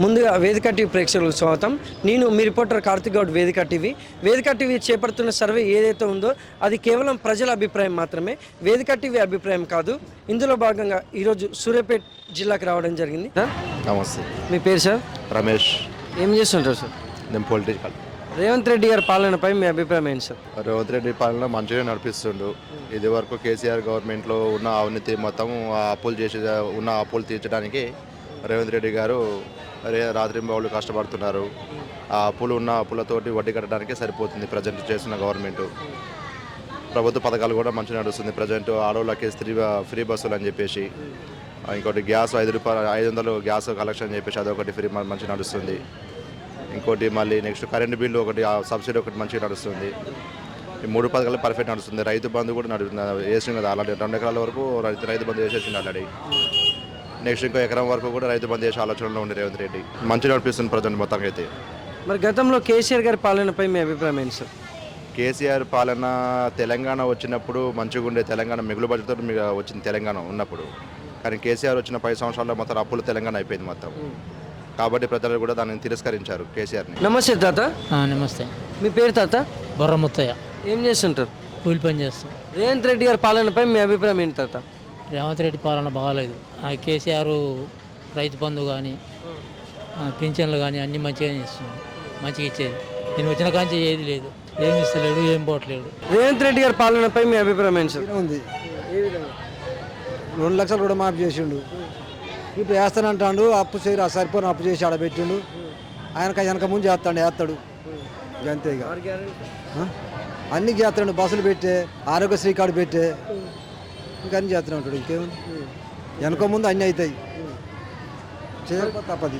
ముందుగా వేదిక టీవీ ప్రేక్షకులకు స్వాగతం. నేను మీ రిపోర్టర్ కార్తిక్ గౌడ్. వేదిక టీవీ చేపడుతున్న సర్వే ఏదైతే ఉందో అది కేవలం ప్రజల అభిప్రాయం మాత్రమే, వేదిక టీవీ అభిప్రాయం కాదు. ఇందులో భాగంగా ఈరోజు సూర్యాపేట జిల్లాకు రావడం జరిగింది. నమస్తే. మీ పేరు సార్? రమేష్. ఏం చేస్తుంటారు సార్? నేను పొలిటికల్. రేవంత్ రెడ్డి గారి పాలనపై మీ అభిప్రాయం ఏంటి సార్? రేవంత్ రెడ్డి పాలన మంచిగా నడిపిస్తుండు. ఇది వరకు కేసీఆర్ గవర్నమెంట్లో ఉన్న అవినీతి మొత్తం ఉన్న అప్పులు తీర్చడానికి రేవంత్ రెడ్డి గారు రాత్రింబవళ్ళు కష్టపడుతున్నారు. ఆ అప్పులతోటి వడ్డీ కట్టడానికి సరిపోతుంది ప్రజెంట్ చేస్తున్న గవర్నమెంట్. ప్రభుత్వ పథకాలు కూడా మంచిగా నడుస్తుంది. ప్రజెంట్ ఆడవాళ్ళకి ఫ్రీ బస్సులు అని చెప్పేసి, ఇంకోటి గ్యాస్ 5 రూపాయలు 500 గ్యాస్ కలెక్షన్ అని చెప్పేసి అదొకటి ఫ్రీ మంచిగా నడుస్తుంది. ఇంకోటి మళ్ళీ నెక్స్ట్ కరెంటు బిల్లు ఒకటి, సబ్సిడీ ఒకటి మంచిగా నడుస్తుంది. ఈ 3 పథకాలు పర్ఫెక్ట్ నడుస్తుంది. రైతు బంధు కూడా వేసింది కదా ఆల్రెడీ. 2 ఎకరాల వరకు రైతు బంధు వేసేసింది ఆల్రెడీ. నెక్స్ట్ ఇంకో ఎకరం వరకు కూడా రైతు బంధు చేసే ఆలోచనలో ఉంది రేవంత్ రెడ్డి. మంచిగా నడిపిస్తుంది ప్రజెంట్ మొత్తంగా అయితే. మరి గతంలో కేసీఆర్ గారి పాలనపై మీ అభిప్రాయం ఏంటి సార్? కేసీఆర్ పాలన తెలంగాణ వచ్చినప్పుడు మంచిగా ఉండే, తెలంగాణ మిగులు బడ్జెట్తో వచ్చింది తెలంగాణ ఉన్నప్పుడు. కానీ కేసీఆర్ వచ్చిన 10 సంవత్సరాల్లో మొత్తం అప్పులు తెలంగాణ అయిపోయింది మొత్తం. కాబట్టి ప్రజలు కూడా దానిని తిరస్కరించారు కేసీఆర్ని. నమస్తే తాత. నమస్తే. మీ పేరు తాత? బొర్రముత్తయ్య. ఏం చేస్తుంటారు? కూలి పని చేస్తాం. రేవంత్ రెడ్డి గారి పాలనపై మీ అభిప్రాయం ఏంటి తాత? రేవంత్ రెడ్డి పాలన బాగాలేదు. కేసీఆర్ రైతు బంధు కానీ పింఛన్లు కానీ అన్నీ మంచిగానే ఇస్తుంది, మంచిగా ఇచ్చేది. నేను వచ్చిన కాంచి ఏది లేదు, ఏమి ఇస్తలేడు, ఏం పోవట్లేడు. రేవంత్ రెడ్డి గారి పాలనపై మీ అభిప్రాయం ఏంటి సార్? ఉంది. 2 లక్షలు కూడా మాఫీ చేసిండు. ఇప్పుడు వేస్తానంటాడు, అప్పు చేయరు, సరిపోయిన అప్పు చేసి ఆడబెట్టిండు. వెనక ముందు వేస్తాడు అంతే. ఇక అన్నీ చేస్తాడు. బస్సులు పెట్టే, ఆరోగ్యశ్రీ కార్డు పెట్టే, ఇంకా అన్ని చేస్తూనే ఉంటాడు. ఇంకేముంది, వెనక ముందు అన్నీ అవుతాయి, చేయకపోతే తప్పది.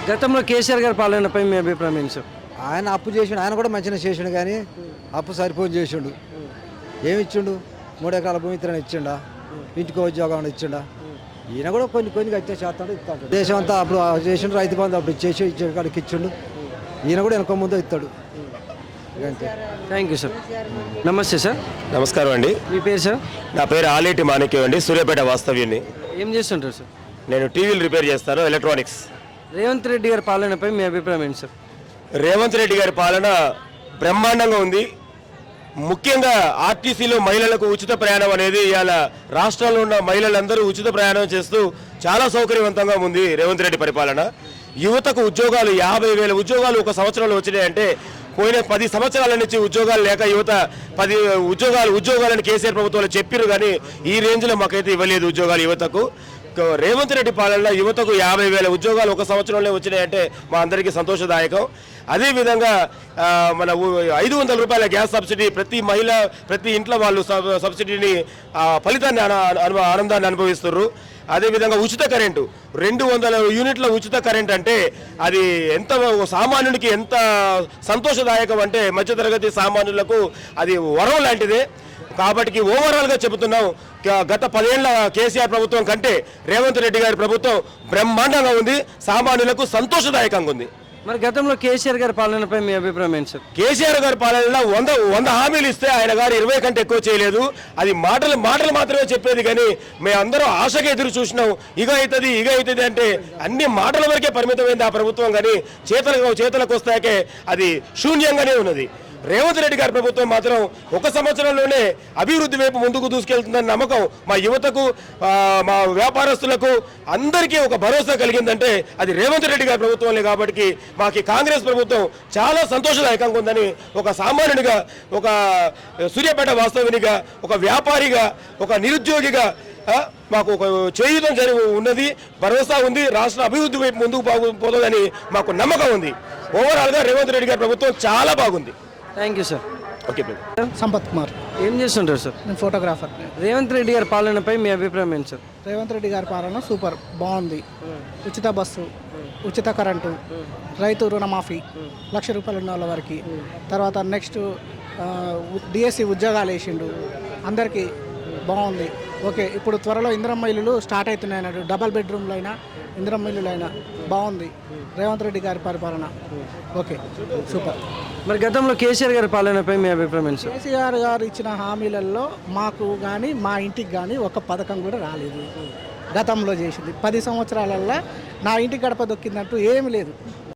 గతంలో కేసీఆర్ గారి పాలనపై మీ అభిప్రాయం ఏంటి సార్? ఆయన అప్పు చేసిండు, ఆయన కూడా మంచిగా చేసిండు. కానీ అప్పు సరిపోని చేసిండు. ఏమి ఇచ్చిండు? 3 ఎకరాల భూమి ఇతర ఇచ్చిండా, ఇంటికి ఉద్యోగం ఇచ్చిండా? ఈయన కూడా కొన్ని కట్టే చేస్తాడు, ఇస్తాడు. దేశం అంతా అప్పుడు చేసిండు, రైతు బంధు అప్పుడు ఇచ్చేకాడికి ఇచ్చిండు. ఈయన కూడా వెనక ముందు ఇస్తాడు. అంతే. Thank you sir. నమస్తే సార్. నమస్కారం అండి. మీ పేరు సార్? నా పేరు ఆలేటి మాణిక్యం అండి, సూర్యాపేట వాస్తవ్యుని. ఏం చేస్తుంటారు సార్? నేను టీవీలు రిపేర్ చేస్తాను, ఎలక్ట్రానిక్స్. రేవంత్ రెడ్డి గారి పాలనపై మీ అభిప్రాయం ఏంటి సార్? రేవంత్ రెడ్డి గారి పాలన బ్రహ్మాండంగా ఉంది. ముఖ్యంగా ఆర్టీసీలో మహిళలకు ఉచిత ప్రయాణం అనేది ఇవాళ రాష్ట్రంలో ఉన్న మహిళలందరూ ఉచిత ప్రయాణం చేస్తూ చాలా సౌకర్యవంతంగా ఉంది రేవంత్ రెడ్డి పరిపాలన. యువతకు ఉద్యోగాలు 50,000 ఉద్యోగాలు ఒక సంవత్సరంలో వచ్చినాయంటే, పోయిన 10 సంవత్సరాల నుంచి ఉద్యోగాలు లేక యువత 10 ఉద్యోగాలని కేసీఆర్ ప్రభుత్వాలు చెప్పారు, కానీ ఈ రేంజ్లో మాకైతే ఇవ్వలేదు ఉద్యోగాలు యువతకు. రేవంత్ రెడ్డి పాలనలో యువతకు 50,000 ఉద్యోగాలు ఒక సంవత్సరంలో వచ్చినాయంటే మా అందరికీ సంతోషదాయకం. అదేవిధంగా మన 500 రూపాయల గ్యాస్ సబ్సిడీ ప్రతి ఇంట్లో వాళ్ళు సబ్సిడీని ఫలితాన్ని ఆనందాన్ని అనుభవిస్తున్నారు. అదేవిధంగా ఉచిత కరెంటు 200 యూనిట్ల ఉచిత కరెంట్ అంటే అది ఎంత సామాన్యుడికి ఎంత సంతోషదాయకం అంటే, మధ్యతరగతి సామాన్యులకు అది వరం లాంటిదే. కాబట్టి ఓవరాల్గా చెబుతున్నాం, గత 10 ఏళ్ల కేసీఆర్ ప్రభుత్వం కంటే రేవంత్ రెడ్డి గారి ప్రభుత్వం బ్రహ్మాండంగా ఉంది, సామాన్యులకు సంతోషదాయకంగా ఉంది. మరి గతంలో కేసీఆర్ గారి పాలనపై మీ అభిప్రాయం ఏంటి సార్? కేసీఆర్ గారి పాలనలో 100 హామీలు ఇస్తే ఆయన గారు 20 కంటే ఎక్కువ చేయలేదు. అది మాటలు మాత్రమే చెప్పేది, కానీ మేమందరం ఆశగా ఎదురు చూసినాం. ఇక అవుతుంది అంటే అన్ని మాటల వరకే పరిమితమైంది ఆ ప్రభుత్వం, కానీ చేతలకు వస్తాకే అది శూన్యంగానే ఉన్నది. రేవంత్ రెడ్డి గారి ప్రభుత్వం మాత్రం 1 సంవత్సరంలోనే అభివృద్ధి వైపు ముందుకు దూసుకెళ్తుందన్న నమ్మకం మా యువతకు, మా వ్యాపారస్తులకు అందరికీ ఒక భరోసా కలిగిందంటే అది రేవంత్ రెడ్డి గారి ప్రభుత్వంలే. కాబట్టి మాకు కాంగ్రెస్ ప్రభుత్వం చాలా సంతోషదాయకంగా ఉందని ఒక సామాన్యునిగా, ఒక సూర్యాపేట వాస్తవునిగా, ఒక వ్యాపారిగా, ఒక నిరుద్యోగిగా మాకు ఒక చేయుతం ఉన్నది, భరోసా ఉంది. రాష్ట్ర అభివృద్ధి వైపు ముందుకు పోతుందని మాకు నమ్మకం ఉంది. ఓవరాల్గా రేవంత్ రెడ్డి గారి ప్రభుత్వం చాలా బాగుంది. Thank you sir. Okay. Sampath Kumar. ఏం చేస్తుంటారు సార్? నేను ఫోటోగ్రాఫర్. రేవంత్ రెడ్డి గారి పాలనపై మీ అభిప్రాయం ఏంటి సార్? రేవంత్ రెడ్డి గారి పాలన సూపర్ బాగుంది. ఉచిత బస్సు, ఉచిత కరెంటు, రైతు రుణమాఫీ 1,00,000 రూపాయలు ఉన్న వాళ్ళ వరకు. తర్వాత నెక్స్ట్ డిఎస్సి ఉద్యోగాలు వేసిండు అందరికీ, బాగుంది. ఓకే. ఇప్పుడు త్వరలో ఇందిరమ్మ ఇల్లులు స్టార్ట్ అవుతున్నాయి అన్నాడు. డబల్ బెడ్రూమ్లు అయినా ఇందిరమ్మ ఇల్లులు అయినా బాగుంది రేవంత్ రెడ్డి గారి పరిపాలన. Okay, super. మరి గతంలో కేసీఆర్ గారి పాలనపై మీ అభిప్రాయం ఏంటి సార్? కేసీఆర్ గారు ఇచ్చిన హామీలలో మాకు కానీ మా ఇంటికి కానీ ఒక పథకం కూడా రాలేదు. గతంలో చేసింది. 10 సంవత్సరాలల్లో నా ఇంటి గడప దొక్కిందంటూ ఏమీ లేదు.